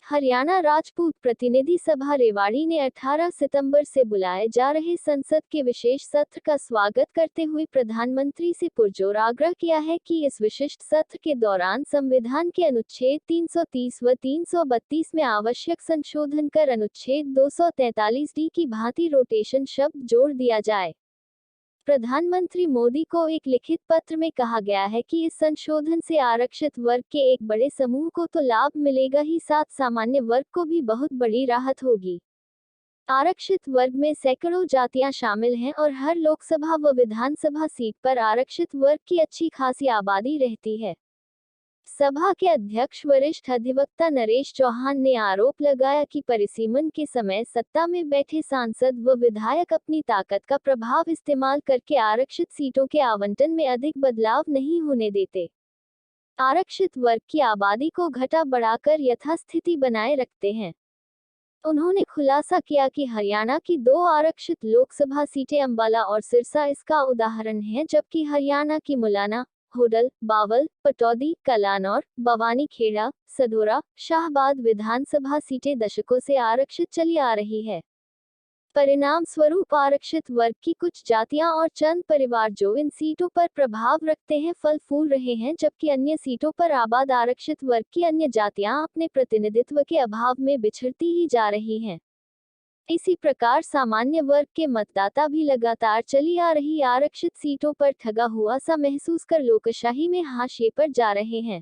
हरियाणा राजपूत प्रतिनिधि सभा रेवाड़ी ने 18 सितंबर से बुलाए जा रहे संसद के विशेष सत्र का स्वागत करते हुए प्रधानमंत्री से पुरजोर आग्रह किया है कि इस विशिष्ट सत्र के दौरान संविधान के अनुच्छेद 330 व 332 में आवश्यक संशोधन कर अनुच्छेद 243D की भांति रोटेशन शब्द जोड़ दिया जाए। प्रधानमंत्री मोदी को एक लिखित पत्र में कहा गया है कि इस संशोधन से आरक्षित वर्ग के एक बड़े समूह को तो लाभ मिलेगा ही साथ सामान्य वर्ग को भी बहुत बड़ी राहत होगी। आरक्षित वर्ग में सैकड़ों जातियां शामिल हैं और हर लोकसभा व विधानसभा सीट पर आरक्षित वर्ग की अच्छी खासी आबादी रहती है। सभा के अध्यक्ष वरिष्ठ अधिवक्ता नरेश चौहान ने आरोप लगाया कि परिसीमन के समय सत्ता में बैठे सांसद व विधायक अपनी ताकत का प्रभाव इस्तेमाल करके आरक्षित सीटों के आवंटन में अधिक बदलाव नहीं होने देते। आरक्षित वर्ग की आबादी को घटा बढ़ाकर यथास्थिति बनाए रखते हैं। उन्होंने खुलासा किया कि हरियाणा की 2 आरक्षित लोकसभा सीटें अंबाला और सिरसा इसका उदाहरण है, जबकि हरियाणा की मुलाना, होडल, बावल, पटौदी, कलानौर, बवानीखेड़ा, सधोरा, शाहबाद विधानसभा सीटें दशकों से आरक्षित चली आ रही है। परिणाम स्वरूप आरक्षित वर्ग की कुछ जातियां और चंद परिवार जो इन सीटों पर प्रभाव रखते हैं फल फूल रहे हैं, जबकि अन्य सीटों पर आबाद आरक्षित वर्ग की अन्य जातियां अपने प्रतिनिधित्व के अभाव में बिछड़ती ही जा रही हैं। इसी प्रकार सामान्य वर्ग के मतदाता भी लगातार चली आ रही आरक्षित सीटों पर ठगा हुआ सा महसूस कर लोकशाही में हाशिए पर जा रहे हैं।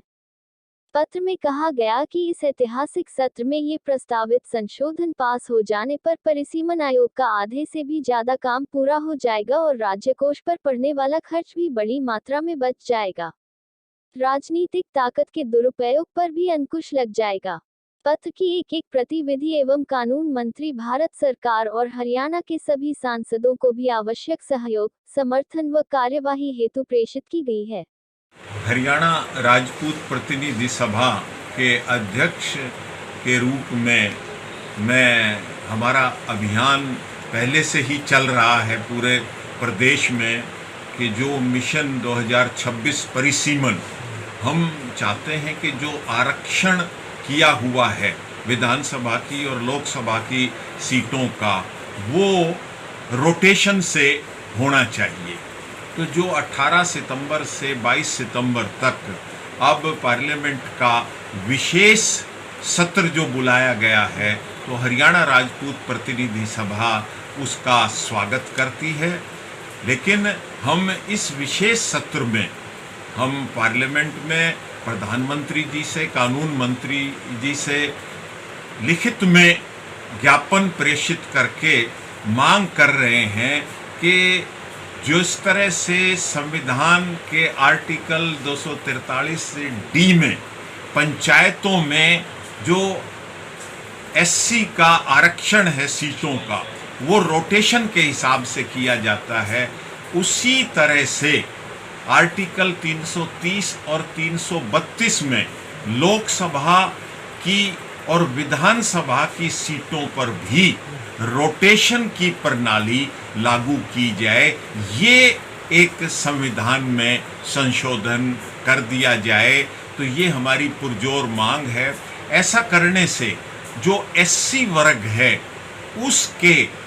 पत्र में कहा गया कि इस ऐतिहासिक सत्र में ये प्रस्तावित संशोधन पास हो जाने पर परिसीमन आयोग का आधे से भी ज्यादा काम पूरा हो जाएगा और राज्य कोष पर पड़ने वाला खर्च भी बड़ी मात्रा में बच जाएगा। राजनीतिक ताकत के दुरुपयोग पर भी अंकुश लग जाएगा। पत्र की एक प्रति विधि एवं कानून मंत्री भारत सरकार और हरियाणा के सभी सांसदों को भी आवश्यक सहयोग, समर्थन व कार्यवाही हेतु प्रेषित की गई है। हरियाणा राजपूत प्रतिनिधि सभा के अध्यक्ष के रूप में हमारा अभियान पहले से ही चल रहा है पूरे प्रदेश में कि जो मिशन 2026 परिसीमन हम चाहते हैं कि जो आरक्षण किया हुआ है विधानसभा की और लोकसभा की सीटों का, वो रोटेशन से होना चाहिए। तो जो 18 सितंबर से 22 सितंबर तक अब पार्लियामेंट का विशेष सत्र जो बुलाया गया है, तो हरियाणा राजपूत प्रतिनिधि सभा उसका स्वागत करती है। लेकिन हम इस विशेष सत्र में हम पार्लियामेंट में प्रधानमंत्री जी से, कानून मंत्री जी से लिखित में ज्ञापन प्रेषित करके मांग कर रहे हैं कि जिस तरह से संविधान के आर्टिकल 243D में पंचायतों में जो SC का आरक्षण है सीटों का, वो रोटेशन के हिसाब से किया जाता है, उसी तरह से आर्टिकल 330 और 332 में लोकसभा की और विधानसभा की सीटों पर भी रोटेशन की प्रणाली लागू की जाए। ये एक संविधान में संशोधन कर दिया जाए, तो ये हमारी पुरजोर मांग है। ऐसा करने से जो SC वर्ग है उसके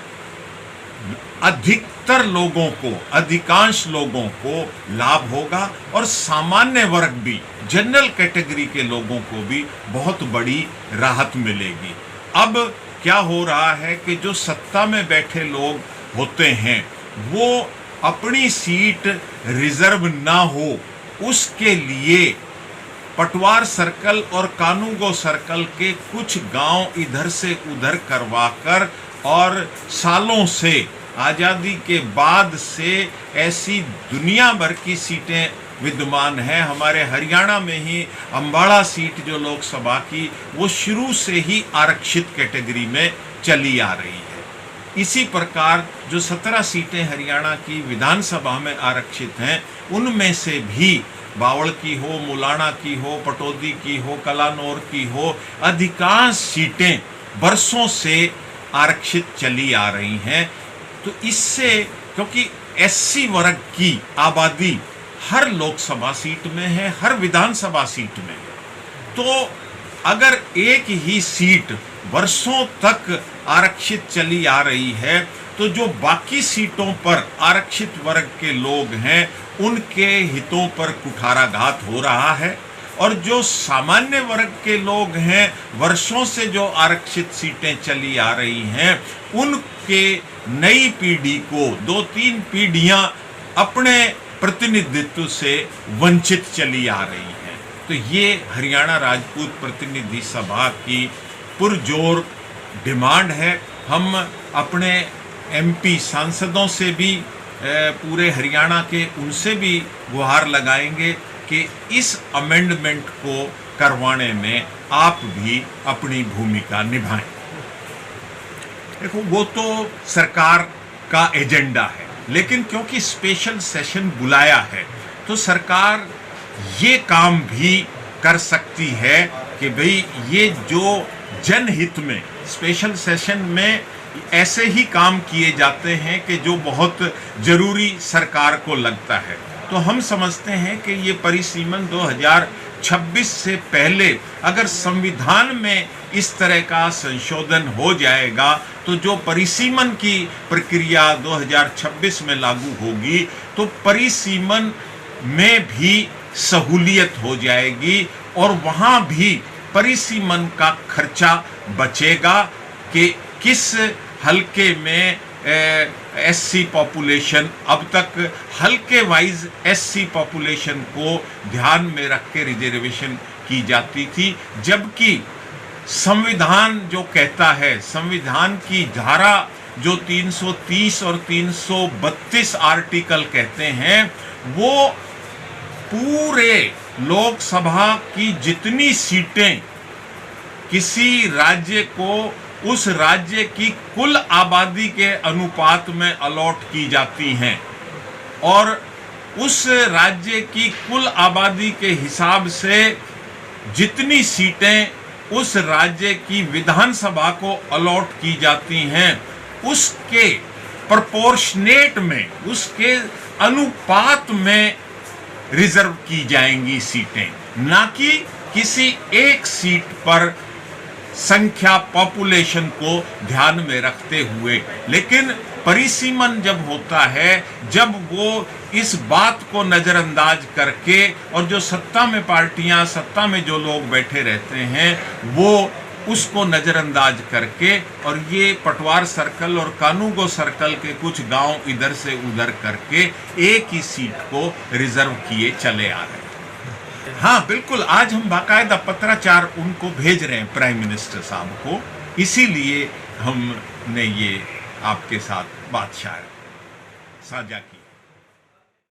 अधिकतर लोगों को, अधिकांश लोगों को लाभ होगा और सामान्य वर्ग भी, जनरल कैटेगरी के लोगों को भी बहुत बड़ी राहत मिलेगी। अब क्या हो रहा है कि जो सत्ता में बैठे लोग होते हैं वो अपनी सीट रिजर्व ना हो उसके लिए पटवार सर्कल और कानूगो सर्कल के कुछ गांव इधर से उधर करवाकर और सालों से आज़ादी के बाद से ऐसी दुनिया भर की सीटें विद्यमान हैं। हमारे हरियाणा में ही अंबाला सीट जो लोकसभा की, वो शुरू से ही आरक्षित कैटेगरी में चली आ रही है। इसी प्रकार जो 17 सीटें हरियाणा की विधानसभा में आरक्षित हैं, उनमें से भी बावल की हो, मुलाना की हो, पटौदी की हो, कलानौर की हो, अधिकांश सीटें बरसों से आरक्षित चली आ रही हैं। तो इससे, क्योंकि SC वर्ग की आबादी हर लोकसभा सीट में है, हर विधानसभा सीट में है, तो अगर एक ही सीट वर्षों तक आरक्षित चली आ रही है तो जो बाकी सीटों पर आरक्षित वर्ग के लोग हैं उनके हितों पर कुठाराघात हो रहा है, और जो सामान्य वर्ग के लोग हैं वर्षों से जो आरक्षित सीटें चली आ रही हैं उनके नई पीढ़ी को 2-3 पीढ़ियां अपने प्रतिनिधित्व से वंचित चली आ रही हैं। तो ये हरियाणा राजपूत प्रतिनिधि सभा की पुरजोर डिमांड है। हम अपने एमपी सांसदों से भी पूरे हरियाणा के उनसे भी गुहार लगाएंगे कि इस अमेंडमेंट को करवाने में आप भी अपनी भूमिका निभाएं। देखो वो तो सरकार का एजेंडा है, लेकिन क्योंकि स्पेशल सेशन बुलाया है तो सरकार ये काम भी कर सकती है कि भाई ये जो जनहित में स्पेशल सेशन में ऐसे ही काम किए जाते हैं कि जो बहुत जरूरी सरकार को लगता है। तो हम समझते हैं कि ये परिसीमन 2026 से पहले अगर संविधान में इस तरह का संशोधन हो जाएगा तो जो परिसीमन की प्रक्रिया 2026 में लागू होगी तो परिसीमन में भी सहूलियत हो जाएगी और वहाँ भी परिसीमन का खर्चा बचेगा कि किस हल्के में एससी पॉपुलेशन, अब तक हल्के वाइज एससी पॉपुलेशन को ध्यान में रख के रिजर्वेशन की जाती थी, जबकि संविधान जो कहता है, संविधान की धारा जो 330 और 332 आर्टिकल कहते हैं, वो पूरे लोकसभा की जितनी सीटें किसी राज्य को उस राज्य की कुल आबादी के अनुपात में अलॉट की जाती हैं और उस राज्य की कुल आबादी के हिसाब से जितनी सीटें उस राज्य की विधानसभा को अलॉट की जाती हैं उसके प्रोपोर्शनेट में, उसके अनुपात में रिजर्व की जाएंगी सीटें, ना कि किसी एक सीट पर संख्या पॉपुलेशन को ध्यान में रखते हुए। लेकिन परिसीमन जब होता है, जब वो इस बात को नज़रअंदाज करके और जो सत्ता में पार्टियां, सत्ता में जो लोग बैठे रहते हैं वो उसको नज़रअंदाज करके और ये पटवार सर्कल और कानूगो सर्कल के कुछ गांव इधर से उधर करके एक ही सीट को रिजर्व किए चले आ रहे हैं। हाँ बिल्कुल, आज हम बाकायदा पत्राचार उनको भेज रहे हैं प्राइम मिनिस्टर साहब को, इसीलिए हमने ये आपके साथ बात साझा की।